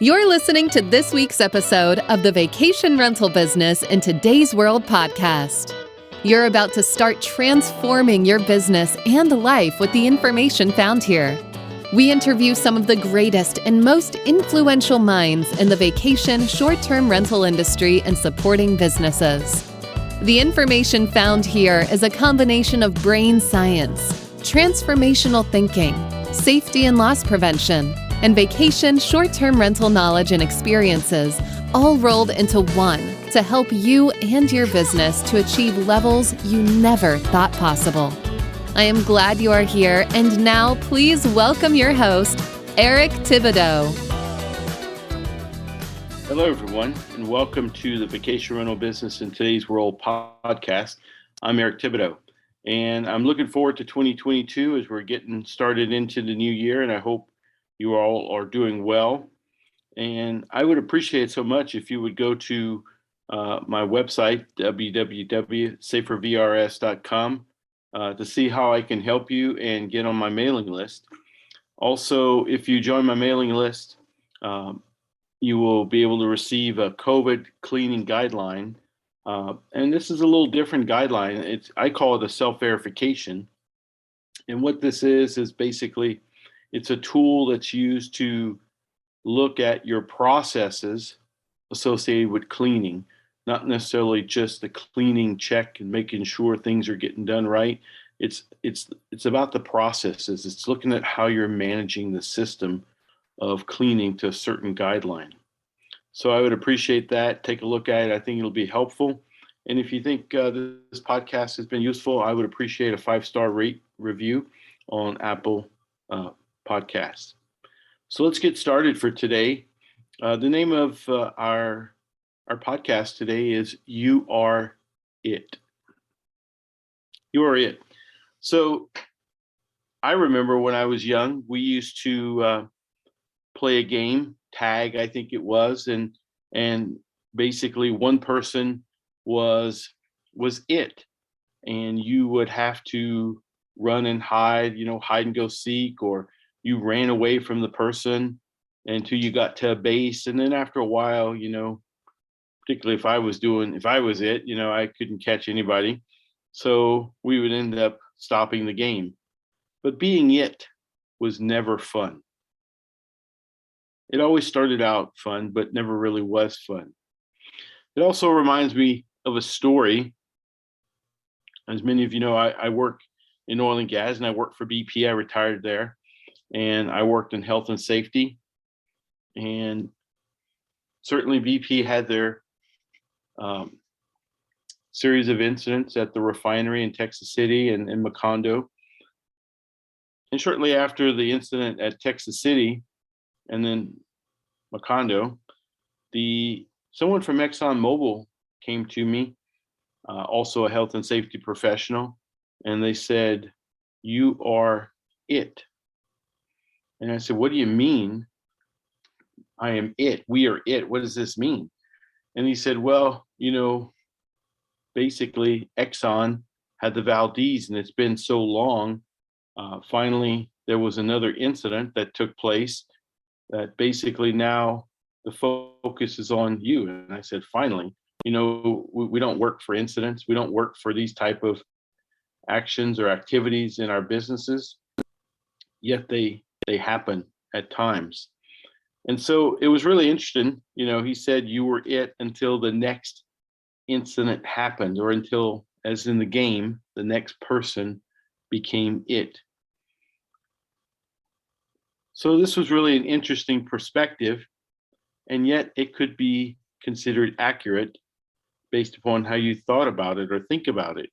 You're listening to this week's episode of the Vacation Rental Business in Today's World podcast. You're about to start transforming your business and life with the information found here. We interview some of the greatest and most influential minds in the vacation short-term rental industry and supporting businesses. The information found here is a combination of brain science, transformational thinking, safety and loss prevention, and vacation short-term rental knowledge and experiences, all rolled into one to help you and your business to achieve levels you never thought possible. I am glad you are here, and now please welcome your host, Eric Thibodeau. Hello, everyone, and welcome to the Vacation Rental Business in Today's World podcast. I'm Eric Thibodeau, and I'm looking forward to 2022 as we're getting started into the new year, and I hope you all are doing well. And I would appreciate so much if you would go to my website, www.safervrs.com, to see how I can help you and get on my mailing list. Also, if you join my mailing list, you will be able to receive a COVID cleaning guideline. And this is a little different guideline. I call it a self-verification. And what this is basically, it's a tool that's used to look at your processes associated with cleaning, not necessarily just the cleaning check and making sure things are getting done right. It's about the processes. It's looking at how you're managing the system of cleaning to a certain guideline. So I would appreciate that. Take a look at it. I think it'll be helpful. And if you think this podcast has been useful, I would appreciate a 5-star review on Apple Podcasts. So let's get started for today. The name of our podcast today is You Are It. You Are It. So I remember when I was young, we used to play a game, tag, I think it was, and basically one person was it, and you would have to run and hide, hide and go seek, or you ran away from the person until you got to a base, and then after a while, particularly if I was it, I couldn't catch anybody, so we would end up stopping the game. But being it was never fun. It always started out fun, but never really was fun. It also reminds me of a story. As many of you know, I work in oil and gas, and I worked for BP. I retired there, and I worked in health and safety. And certainly BP had their series of incidents at the refinery in Texas City and in Macondo. And shortly after the incident at Texas City, and then Macondo, someone from ExxonMobil came to me, also a health and safety professional, and they said, "You are it." And I said, "What do you mean? I am it. We are it. What does this mean?" And he said, "Well, basically Exxon had the Valdez, and it's been so long. Finally, there was another incident that took place that basically now the focus is on you." And I said, "Finally, we don't work for incidents. We don't work for these type of actions or activities in our businesses, yet they happen at times." And so it was really interesting. He said you were it until the next incident happened, or until, as in the game, the next person became it. So this was really an interesting perspective, and yet it could be considered accurate based upon how you thought about it or think about it.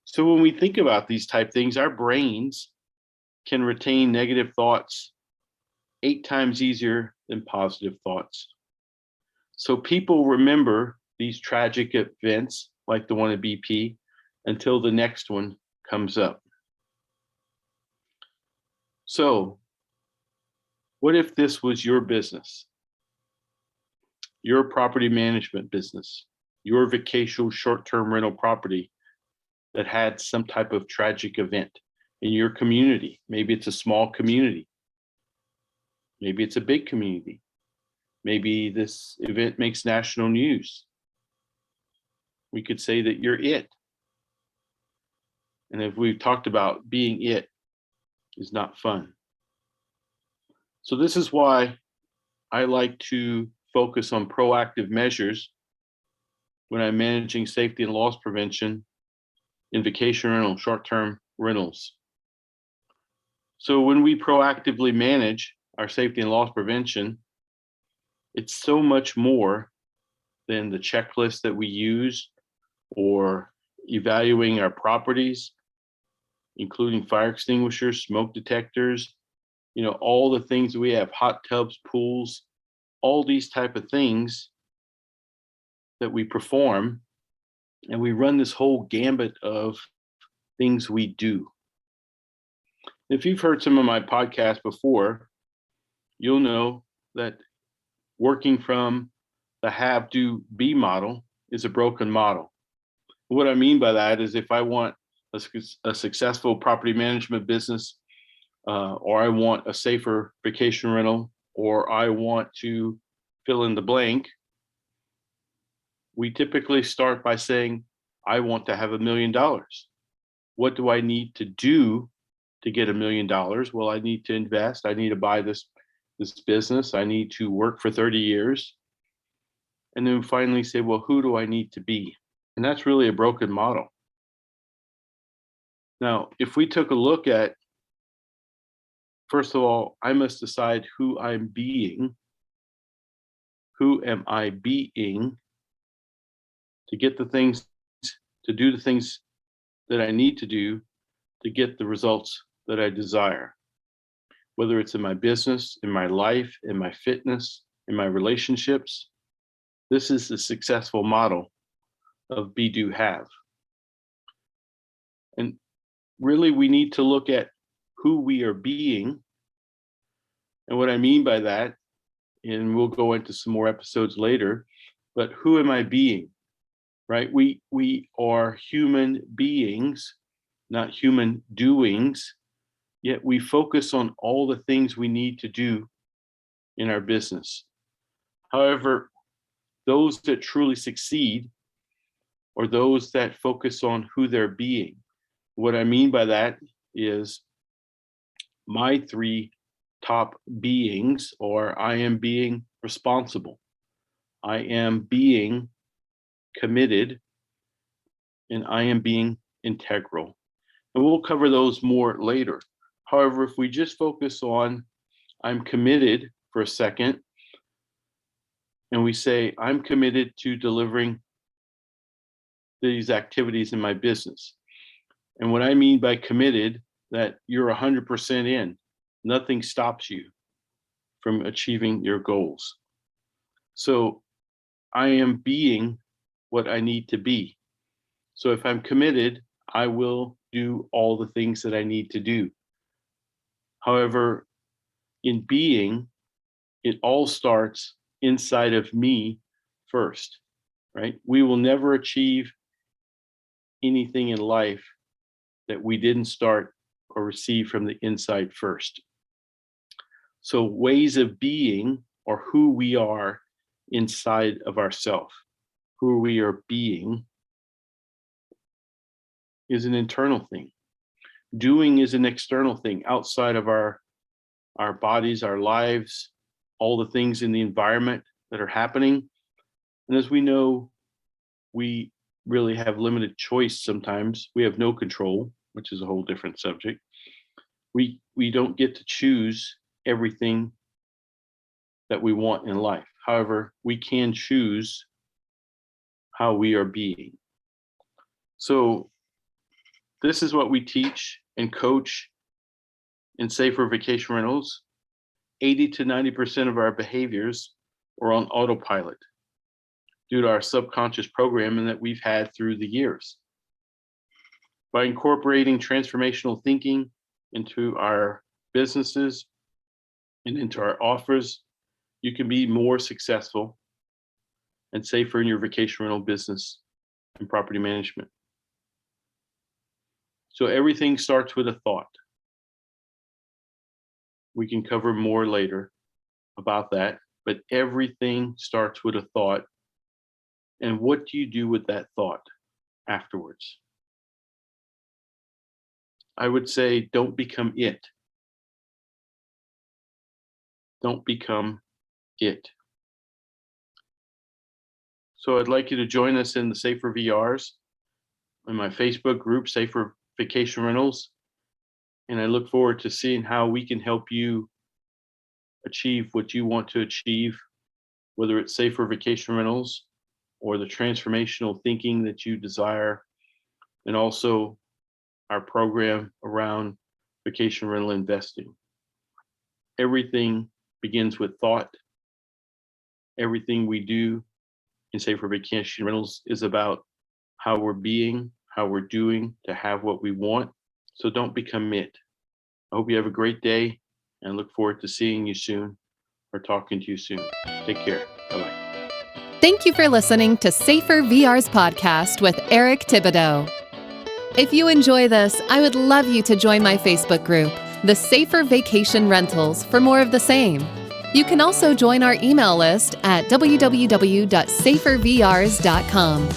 So when we think about these type things, our brains can retain negative thoughts 8 times easier than positive thoughts. So people remember these tragic events like the one at BP until the next one comes up. So what if this was your business, your property management business, your vacation short-term rental property that had some type of tragic event in your community? Maybe it's a small community. Maybe it's a big community. Maybe this event makes national news. We could say that you're it. And if we've talked about being it is not fun. So this is why I like to focus on proactive measures when I'm managing safety and loss prevention in vacation rental, short-term rentals. So when we proactively manage our safety and loss prevention, it's so much more than the checklist that we use or evaluating our properties, including fire extinguishers, smoke detectors, all the things we have, hot tubs, pools, all these type of things that we perform, and we run this whole gambit of things we do. If you've heard some of my podcasts before, you'll know that working from the have, do, be model is a broken model. What I mean by that is if I want a successful property management business, or I want a safer vacation rental, or I want to fill in the blank, we typically start by saying, I want to have $1 million. What do I need to do to get $1 million? Well, I need to invest. I need to buy this business. I need to work for 30 years. And then finally say, well, who do I need to be? And that's really a broken model. Now, if we took a look at, first of all, I must decide who I'm being. Who am I being to get the things, to do the things that I need to do to get the results that I desire? Whether it's in my business, in my life, in my fitness, in my relationships, this is the successful model of be, do, have. And really, we need to look at who we are being. And what I mean by that, and we'll go into some more episodes later, but who am I being, right? We are human beings, not human doings, yet we focus on all the things we need to do in our business. However, those that truly succeed are those that focus on who they're being. What I mean by that is my 3 top beings are I am being responsible, I am being committed, and I am being integral. And we'll cover those more later. However, if we just focus on I'm committed for a second, and we say I'm committed to delivering these activities in my business. And what I mean by committed, that you're 100% in. Nothing stops you from achieving your goals. So I am being what I need to be. So if I'm committed, I will do all the things that I need to do. However, in being, it all starts inside of me first, right? We will never achieve anything in life that we didn't start or receive from the inside first. So ways of being are who we are inside of ourself. Who we are being is an internal thing. Doing is an external thing outside of our bodies, our lives, all the things in the environment that are happening. And as we know, we really have limited choice sometimes. We have no control, which is a whole different subject. We don't get to choose everything that we want in life. However, we can choose how we are being. So this is what we teach and coach in safer vacation rentals. 80 to 90% of our behaviors are on autopilot due to our subconscious programming that we've had through the years. By incorporating transformational thinking into our businesses and into our offers, you can be more successful and safer in your vacation rental business and property management. So everything starts with a thought. We can cover more later, about that, but everything starts with a thought. And what do you do with that thought afterwards? I would say don't become it. Don't become it. So I'd like you to join us in the Safer VRs in my Facebook group, Safer Vacation Rentals. And I look forward to seeing how we can help you achieve what you want to achieve, whether it's safer vacation rentals or the transformational thinking that you desire, and also our program around vacation rental investing. Everything begins with thought. Everything we do in Safer Vacation Rentals is about how we're being, how we're doing to have what we want. So don't become it. I hope you have a great day and look forward to seeing you soon or talking to you soon. Take care. Bye-bye. Thank you for listening to Safer VR's podcast with Eric Thibodeau. If you enjoy this, I would love you to join my Facebook group, The Safer Vacation Rentals, for more of the same. You can also join our email list at www.safervrs.com.